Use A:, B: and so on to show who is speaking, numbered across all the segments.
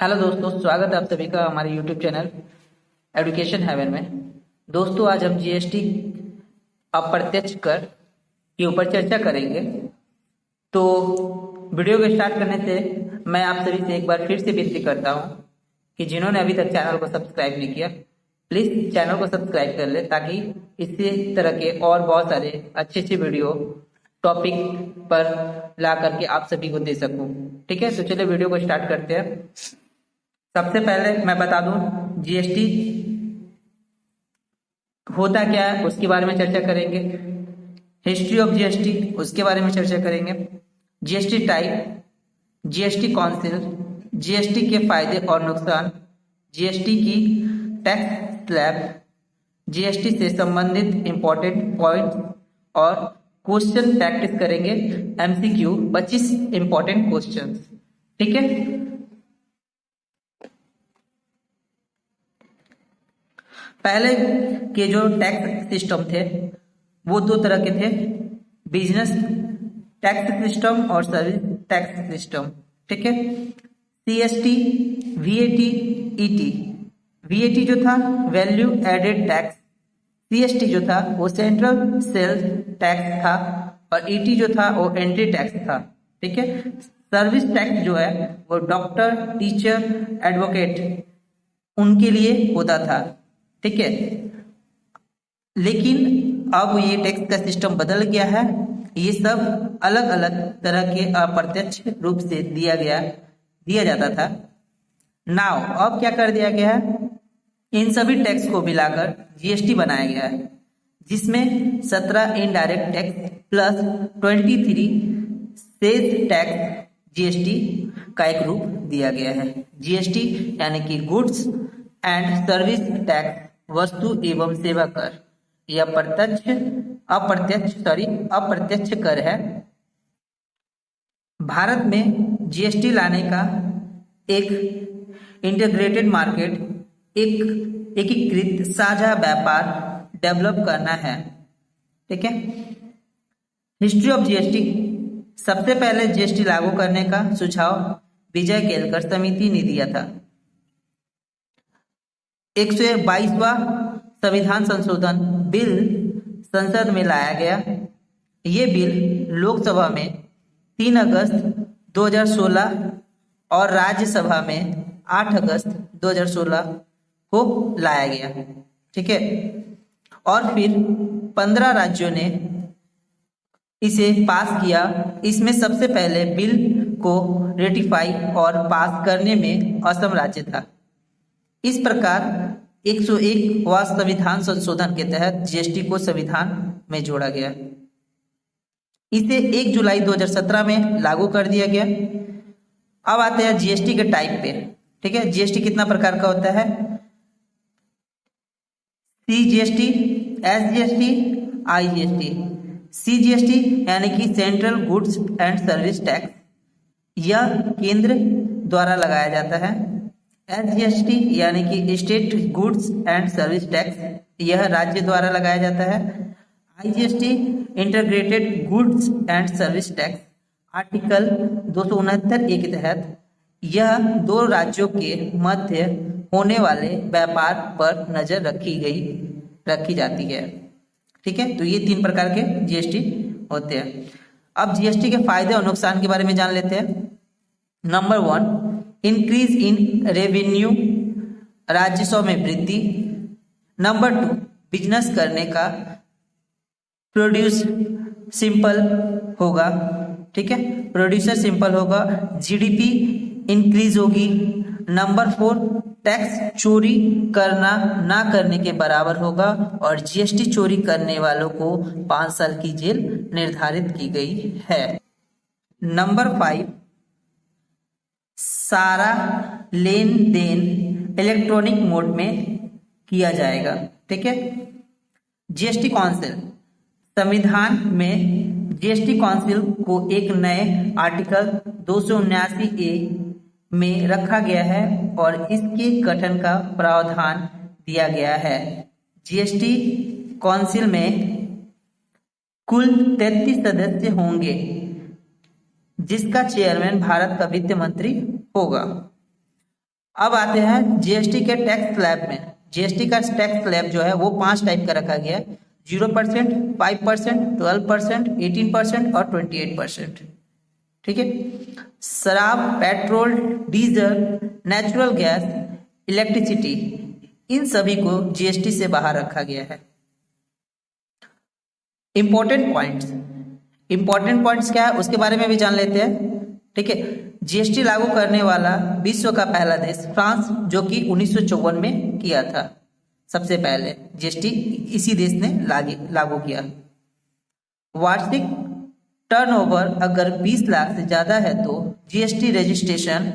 A: Hello दोस्तों, स्वागत है आप सभी का हमारे यूट्यूब चैनल एजुकेशन हेवन में। दोस्तों, आज हम जीएसटी अप्रत्यक्ष कर के ऊपर चर्चा करेंगे। तो वीडियो को स्टार्ट करने से मैं आप सभी से एक बार फिर से विनती करता हूं कि जिन्होंने अभी तक चैनल को सब्सक्राइब नहीं किया, प्लीज चैनल को सब्सक्राइब कर ले, ताकि इसी तरह के और बहुत सारे अच्छे अच्छे वीडियो टॉपिक पर ला करके आप सभी को दे सकूं। ठीक है, तो चलिए वीडियो को स्टार्ट करते हैं। सबसे पहले मैं बता दूं जीएसटी होता क्या है, उसके बारे में चर्चा करेंगे। हिस्ट्री ऑफ जीएसटी, उसके बारे में चर्चा करेंगे। GST type, GST council, GST के फायदे और नुकसान, जीएसटी की टैक्स स्लैब, जीएसटी से संबंधित इंपॉर्टेंट पॉइंट्स और क्वेश्चन प्रैक्टिस करेंगे। MCQ 25 important questions. ठीक है, पहले के जो टैक्स सिस्टम थे वो दो तरह के थे, बिजनेस टैक्स सिस्टम और सर्विस टैक्स सिस्टम। ठीक है, सीएसटी, वीएटी, ईटी। वीएटी जो था वैल्यू एडेड टैक्स, सीएसटी जो था वो सेंट्रल सेल्स टैक्स था, और ईटी जो था वो एंट्री टैक्स था। ठीक है, सर्विस टैक्स जो है वो डॉक्टर, टीचर, एडवोकेट उनके लिए होता था। ठीक है, लेकिन अब ये टैक्स का सिस्टम बदल गया है। ये सब अलग अलग तरह के अप्रत्यक्ष रूप से दिया जाता था। नाउ अब क्या कर दिया गया है, इन सभी टैक्स को मिलाकर जीएसटी बनाया गया है, जिसमें 17 indirect tax plus 23 sales tax GST का एक रूप दिया गया है। जीएसटी यानी कि गुड्स एंड सर्विस टैक्स, वस्तु एवं सेवा कर, यह अप्रत्यक्ष कर है। भारत में जीएसटी लाने का एक इंटीग्रेटेड मार्केट, एक एकीकृत साझा व्यापार डेवलप करना है। ठीक है, हिस्ट्री ऑफ जीएसटी, सबसे पहले जीएसटी लागू करने का सुझाव विजय केलकर समिति ने दिया था। 122वां संविधान संशोधन बिल संसद में लाया गया। ये बिल लोकसभा में 3 अगस्त 2016 और राज्यसभा में 8 अगस्त 2016 को लाया गया। ठीक है, और फिर 15 राज्यों ने इसे पास किया। इसमें सबसे पहले बिल को रेटिफाई और पास करने में असम राज्य था। इस प्रकार 101वां संविधान संशोधन के तहत जीएसटी को संविधान में जोड़ा गया। इसे 1 जुलाई 2017 में लागू कर दिया गया। अब आते हैं जीएसटी के टाइप पे। ठीक है, जीएसटी कितना प्रकार का होता है, सीजीएसटी, एसजीएसटी, आईजीएसटी। सीजीएसटी यानी कि central goods and service tax, यह केंद्र द्वारा लगाया जाता है। एसजीएसटी यानी कि state goods and service tax, यह राज्य द्वारा लगाया जाता है। IGST integrated goods and service tax, article 269 के तहत यह दो राज्यों के मध्य होने वाले व्यापार पर नजर रखी जाती है। ठीक है, तो ये 3 प्रकार के जीएसटी होते हैं। अब जीएसटी के फायदे और नुकसान के बारे में जान लेते हैं। नंबर 1, इंक्रीज इन रेवेन्यू, राजस्व में वृद्धि। नंबर 2, बिजनेस करने का प्रोड्यूस सिंपल होगा। ठीक है, प्रोड्यूसर सिंपल होगा, जीडीपी इंक्रीज होगी। नंबर 4, टैक्स चोरी करना ना करने के बराबर होगा, और जीएसटी चोरी करने वालों को 5 साल की जेल निर्धारित की गई है। नंबर 5, सारा लेन देन इलेक्ट्रॉनिक मोड में किया जाएगा। ठीक है, जीएसटी काउंसिल, संविधान में जीएसटी काउंसिल को एक नए आर्टिकल 279A में रखा गया है और इसके गठन का प्रावधान दिया गया है। जीएसटी काउंसिल में कुल 33 सदस्य होंगे, जिसका चेयरमैन भारत का वित्त मंत्री होगा। अब आते हैं जीएसटी के टैक्स स्लैब में। जीएसटी का टैक्स स्लैब जो है वो 5 टाइप का रखा गया है, 0%, 5%, 12%, 18% और 28%। ठीक है। शराब, petrol, diesel, natural gas, electricity, इन सभी को जीएसटी से बाहर रखा गया है। इंपॉर्टेंट पॉइंट्स क्या है उसके बारे में भी जान लेते हैं। ठीक है। जीएसटी लागू करने वाला विश्व का पहला देश फ्रांस, जो कि 1954 में किया था। सबसे पहले जीएसटी इसी देश ने लागू किया। वार्षिक टर्नओवर अगर 20 लाख से ज्यादा है तो जीएसटी रजिस्ट्रेशन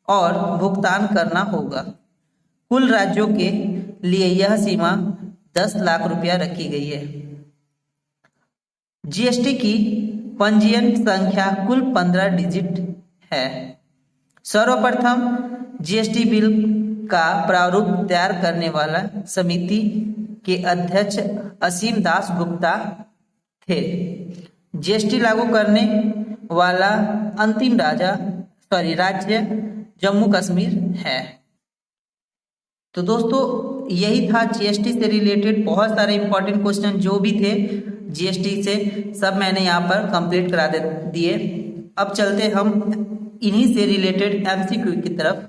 A: और भुगतान करना होगा। कुल राज्यों के लिए यह सीमा 10 लाख रुपया रखी गई है। जीएसटी की पंजीयन संख्या कुल 15 डिजिट है। सर्वप्रथम जीएसटी बिल का प्रारूप तैयार करने वाला समिति के अध्यक्ष असीम दास गुप्ता थे। जीएसटी लागू करने वाला अंतिम राज्य जम्मू कश्मीर है। तो दोस्तों यही था जीएसटी से रिलेटेड बहुत सारे इंपॉर्टेंट क्वेश्चन जो भी थे जीएसटी से, सब मैंने यहाँ पर कंप्लीट करा दिए। अब चलते हम इन्हीं से रिलेटेड एमसीक्यू की तरफ।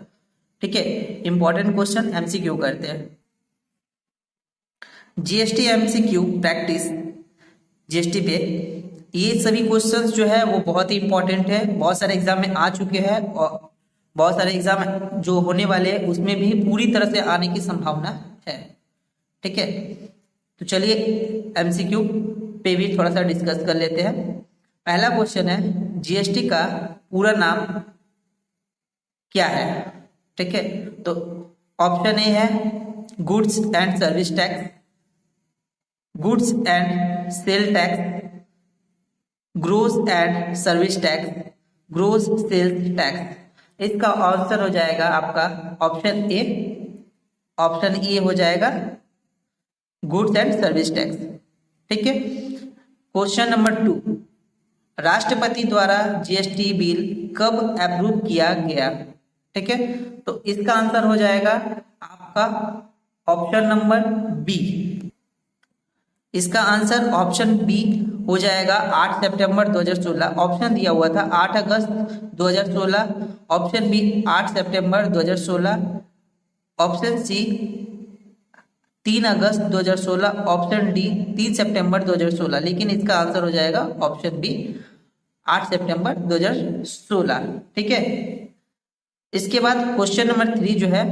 A: ठीक है, इंपॉर्टेंट क्वेश्चन एमसीक्यू करते हैं। जीएसटी एमसीक्यू प्रैक्टिस जीएसटी पे ये सभी क्वेश्चंस जो है वो बहुत ही इंपॉर्टेंट है, बहुत सारे एग्जाम में आ चुके हैं और बहुत सारे एग्जाम जो होने वाले हैं उसमें भी पूरी तरह से आने की संभावना है। ठीक है, तो चलिए एमसीक्यू पे भी थोड़ा सा डिस्कस कर लेते हैं। पहला क्वेश्चन है जीएसटी का पूरा नाम क्या है। ठीक है, तो ऑप्शन ए है goods and service tax, goods and sale tax, gross and service tax, gross sales tax. इसका आंसर हो जाएगा आपका ऑप्शन ए। ऑप्शन ए हो जाएगा गुड्स एंड सर्विस टैक्स। ठीक है। क्वेश्चन नंबर 2, राष्ट्रपति द्वारा जीएसटी बिल कब अप्रूव किया गया। ठीक है, तो इसका आंसर हो जाएगा आपका ऑप्शन नंबर बी। इसका आंसर ऑप्शन बी हो जाएगा 8 सितंबर 2016। ऑप्शन दिया हुआ था 8 अगस्त 2016, ऑप्शन बी 8 सितंबर 2016, ऑप्शन सी 3 अगस्त 2016, ऑप्शन डी 3 सितंबर 2016। लेकिन इसका आंसर हो जाएगा ऑप्शन बी 8 सितंबर 2016। ठीक है। इसके बाद क्वेश्चन नंबर 3 जो है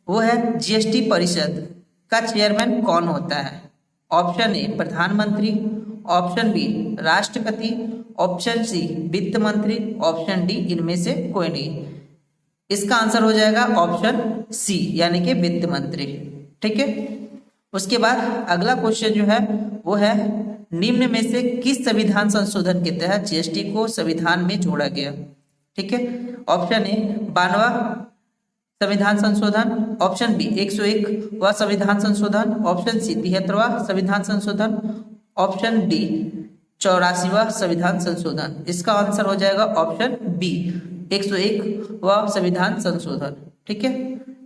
A: वो है जीएसटी परिषद का चेयरमैन कौन होता है। ऑप्शन ए प्रधानमंत्री, ऑप्शन बी राष्ट्रपति, ऑप्शन सी वित्त मंत्री, ऑप्शन डी इनमें से कोई नहीं। इसका आंसर हो जाएगा ऑप्शन सी यानी कि वित्त मंत्री। ठीक है। उसके बाद अगला क्वेश्चन जो है वो है निम्न में से किस संविधान संशोधन के तहत जीएसटी को संविधान में जोड़ा गया। ठीक है। ऑप्शन ए 92वां संविधान संशोधन, ऑप्शन बी 101वां संविधान संशोधन, ऑप्शन सी 73वां संविधान संशोधन, ऑप्शन डी 84वां संविधान संशोधन। इसका आंसर हो जाएगा ऑप्शन बी 101वां संविधान संशोधन। ठीक है,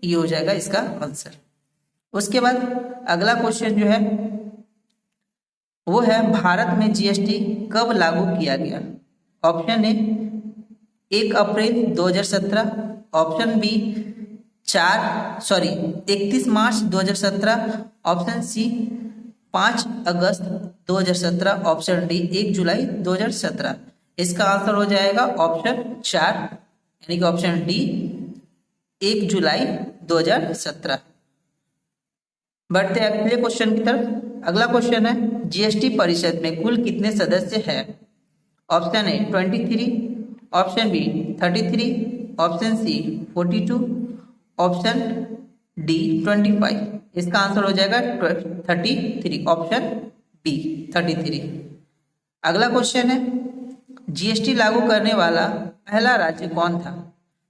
A: ये हो जाएगा इसका आंसर। उसके बाद अगला क्वेश्चन जो है वो है भारत में जीएसटी कब लागू किया गया। ऑप्शन ए 1 अप्रैल 2017, ऑप्शन बी 31 मार्च 2017, ऑप्शन सी 5 अगस्त 2017, ऑप्शन डी 1 जुलाई 2017। इसका आंसर हो जाएगा ऑप्शन 4 यानी कि ऑप्शन डी 1 जुलाई 2017। बढ़ते हैं अगले क्वेश्चन की तरफ। अगला क्वेश्चन है जीएसटी परिषद में कुल कितने सदस्य हैं। Option A 23, option B 33, option C 42, option D 25। इसका आंसर हो जाएगा 33, ऑप्शन बी 33। अगला क्वेश्चन है जीएसटी लागू करने वाला पहला राज्य कौन था।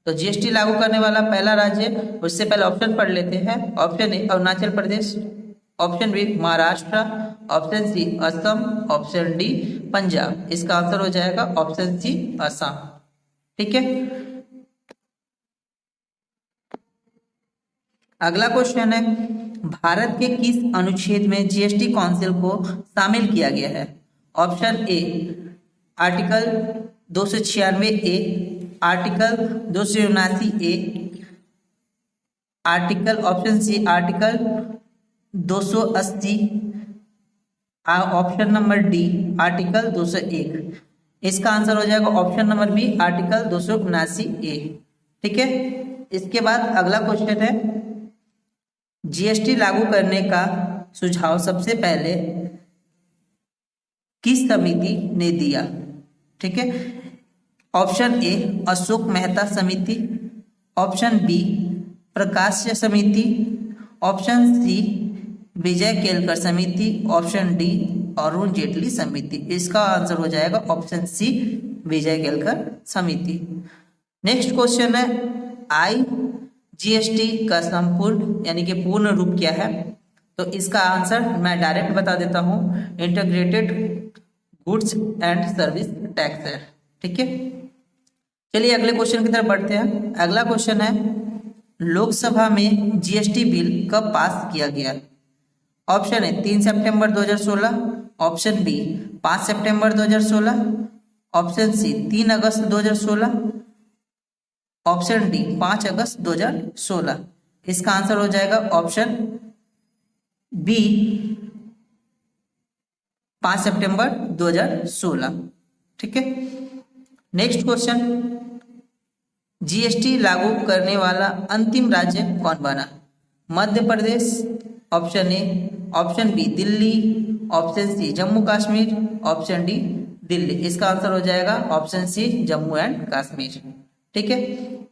A: तो जीएसटी लागू करने वाला पहला राज्य, उससे पहले ऑप्शन पढ़ लेते हैं। Option A Arunachal Pradesh, option B Maharashtra, option C Assam, option D Punjab. इसका आंसर हो जाएगा ऑप्शन सी असम। ठीक है। अगला क्वेश्चन है, भारत के किस अनुच्छेद में जीएसटी काउंसिल को शामिल किया गया है? Option A article 296 A, article 279 A, article option C article 280, option number D article 201। इसका आंसर हो जाएगा option number B article 279 A. ठीक है, इसके बाद अगला क्वेश्चन है, जीएसटी लागू करने का सुझाव सबसे पहले किस समिति ने दिया? ठीक है, ऑप्शन ए अशोक मेहता समिति, ऑप्शन बी प्रकाश्य समिति, ऑप्शन सी विजय केलकर समिति, ऑप्शन डी अरुण जेटली समिति। इसका आंसर हो जाएगा ऑप्शन सी विजय केलकर समिति। नेक्स्ट क्वेश्चन है, जीएसटी का संपूर्ण यानी कि पूर्ण रूप क्या है? तो इसका आंसर मैं डायरेक्ट बता देता हूं, integrated goods and service tax है। ठीक है, चलिए अगले क्वेश्चन की तरफ बढ़ते हैं। अगला क्वेश्चन है, लोकसभा में जीएसटी बिल कब पास किया गया? ऑप्शन है 3 सितंबर 2016, ऑप्शन बी 5 सितंबर 2016, ऑप्शन सी 3 अगस्त 2016, ऑप्शन डी 5 अगस्त 2016। इसका आंसर हो जाएगा ऑप्शन बी 5 सितंबर 2016। ठीक है, नेक्स्ट क्वेश्चन, जीएसटी लागू करने वाला अंतिम राज्य कौन बना? Madhya Pradesh, option A, option B Delhi, option C Jammu Kashmir, option D Delhi. इसका आंसर हो जाएगा option C Jammu and Kashmir. ठीक है,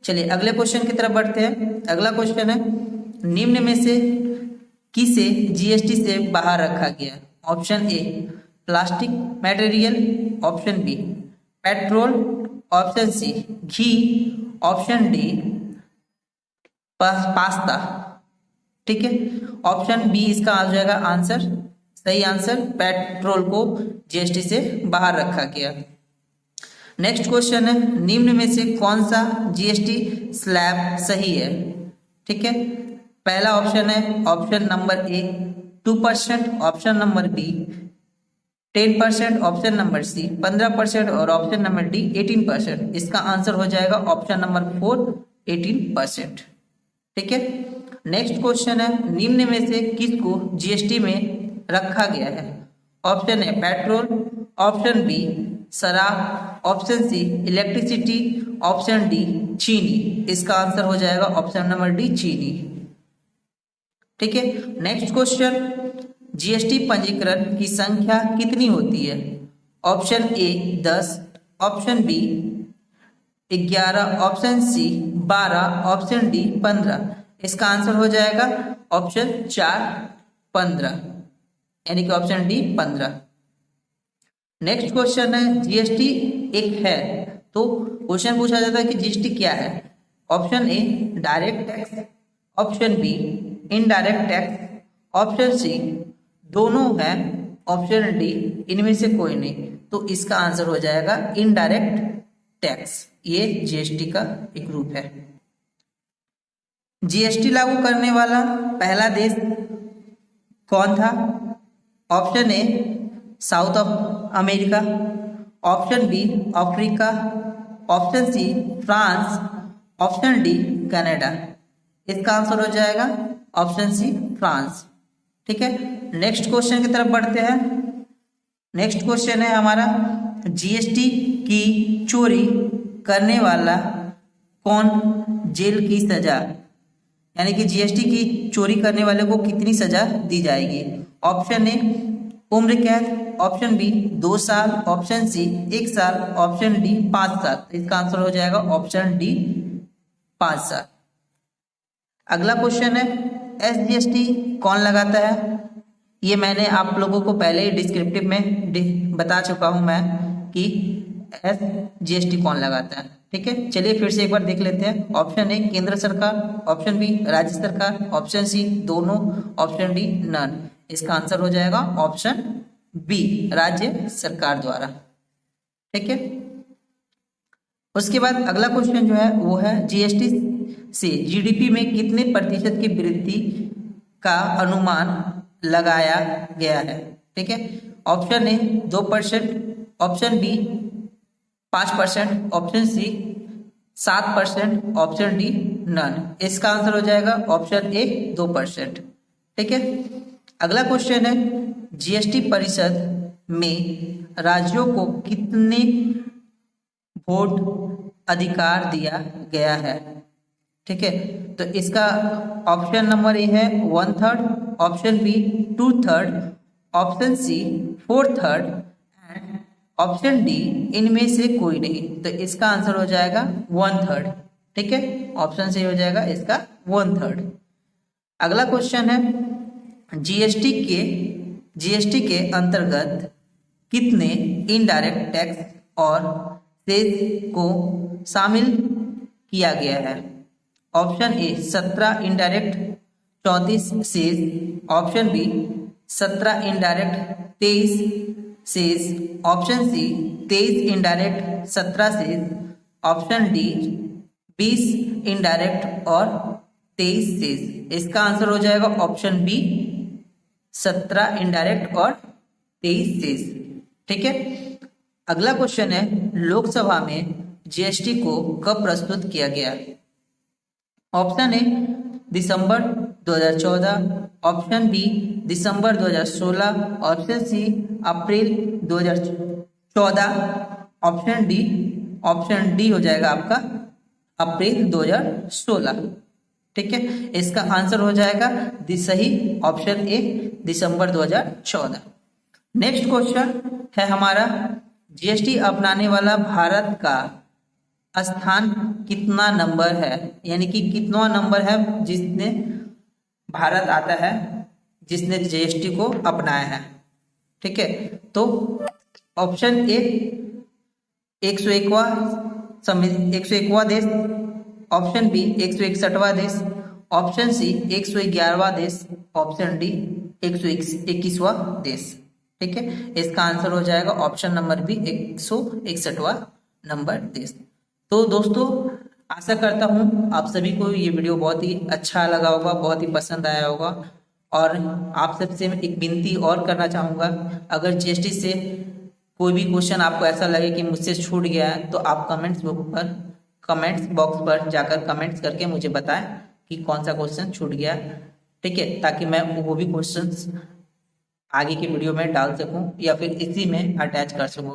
A: चलिए अगले क्वेश्चन की तरफ बढ़ते हैं। अगला क्वेश्चन है, निम्न में से किसे जीएसटी से बाहर रखा गया? Option A plastic material, option B petrol, option C घी, ऑप्शन डी पास्ता। ठीक है, ऑप्शन बी इसका आ जाएगा आंसर, सही आंसर पेट्रोल को जीएसटी से बाहर रखा गया। नेक्स्ट क्वेश्चन है, निम्न में से कौन सा जीएसटी स्लैब सही है? ठीक है, पहला ऑप्शन है option number A 2%, option number B 10%, option number C 15% और ऑप्शन नंबर डी 18%। इसका आंसर हो जाएगा ऑप्शन नंबर 4 18%। ठीक है, नेक्स्ट क्वेश्चन है, निम्न में से किसको जीएसटी में रखा गया है? Option A petrol, option B शराब, option C electricity, option D चीनी। इसका आंसर हो जाएगा ऑप्शन नंबर डी चीनी। ठीक है, नेक्स्ट क्वेश्चन, जीएसटी पंजीकरण की संख्या कितनी होती है? Option A 10, option B 11, option C 12, option D 15। इसका आंसर हो जाएगा ऑप्शन 4 15, यानी कि ऑप्शन डी 15। नेक्स्ट क्वेश्चन है, जीएसटी एक है तो क्वेश्चन पूछा जाता है कि जीएसटी क्या है? Option A direct tax, option B indirect tax, option C दोनों है, ऑप्शन डी इनमें से कोई नहीं। तो इसका आंसर हो जाएगा इनडायरेक्ट टैक्स। ये जीएसटी का एक रूप है। जीएसटी लागू करने वाला पहला देश कौन था? Option A South America, option B Africa, option C France, option D Canada. इसका आंसर हो जाएगा ऑप्शन सी फ्रांस। ठीक है, नेक्स्ट क्वेश्चन की तरफ बढ़ते हैं। नेक्स्ट क्वेश्चन है हमारा, जीएसटी की चोरी करने वाला कौन जेल की सजा, यानी कि जीएसटी की चोरी करने वाले को कितनी सजा दी जाएगी? ऑप्शन ए उम्र कैद, ऑप्शन बी 2 साल, ऑप्शन सी 1 साल, ऑप्शन डी 5 साल। इसका आंसर हो जाएगा ऑप्शन डी 5 साल। अगला क्वेश्चन है, एसजीएसटी कौन लगाता है? ये मैंने आप लोगों को पहले ही डिस्क्रिप्टिव में बता चुका हूं मैं कि एसजीएसटी कौन लगाता है। ठीक है, चलिए फिर से एक बार देख लेते हैं। ऑप्शन ए केंद्र सरकार, ऑप्शन बी राज्य सरकार, ऑप्शन सी दोनों, ऑप्शन डी नन। इसका आंसर हो जाएगा ऑप्शन बी राज्य सरकार द्वारा। ठीक है, उसके बाद अगला क्वेश्चन जो है वो है, जीएसटी से जीडीपी में कितने प्रतिशत की वृद्धि का अनुमान लगाया गया है। ठीक है, option A 2%, option B 5%, option C 7%, option D none. इसका आंसर हो जाएगा ऑप्शन ए 2%। ठीक है, अगला क्वेश्चन है जीएसटी परिषद में राज्यों को कितने वोट अधिकार दिया गया है। ठीक है, तो इसका ऑप्शन नंबर ए है 1/3, option B 2/3, option C 4/3 and option D इनमें से कोई नहीं। तो इसका आंसर हो जाएगा 1/3। ठीक है, ऑप्शन सी हो जाएगा इसका 1/3। अगला क्वेश्चन है जीएसटी के अंतर्गत कितने इनडायरेक्ट टैक्स और सेस को शामिल किया गया है। Option A 17 indirect 34 cess, option B 17 indirect 23 cess, option C 23 indirect 17 cess, option D 20 indirect और 23 सेस। इसका आंसर हो जाएगा ऑप्शन बी 17 इनडायरेक्ट और 23 सेस। ठीक है, अगला क्वेश्चन है लोकसभा में जीएसटी को कब प्रस्तुत किया गया। ऑप्शन ए दिसंबर 2014, ऑप्शन बी दिसंबर 2016, ऑप्शन सी अप्रैल 2014, ऑप्शन डी हो जाएगा आपका अप्रैल 2016। ठीक है, इसका आंसर हो जाएगा सही ऑप्शन ए दिसंबर 2014। नेक्स्ट क्वेश्चन है हमारा जीएसटी अपनाने वाला भारत का स्थान कितना नंबर है, यानी कि कितना नंबर है जिसने भारत आता है जिसने जीएसटी को अपनाया है। ठीक है, तो ऑप्शन ए 101वां देश, ऑप्शन बी 161वां देश, ऑप्शन सी 111वां देश, ऑप्शन डी 121वां देश। ठीक है, इसका आंसर हो जाएगा ऑप्शन नंबर बी 161वां नंबर देश। तो दोस्तों आशा करता हूँ आप सभी को ये वीडियो बहुत ही अच्छा लगा होगा, बहुत ही पसंद आया होगा। और आप सबसे मैं एक विनती और करना चाहूँगा, अगर जीएसटी से कोई भी क्वेश्चन आपको ऐसा लगे कि मुझसे छूट गया है तो आप कमेंट्स बॉक्स पर जाकर कमेंट्स करके मुझे बताएं कि कौन सा क्वेश्चन छूट गया। ठीक है, ताकि मैं वो भी क्वेश्चंस आगे की वीडियो में डाल सकूं या फिर इसी में अटैच कर सकूं।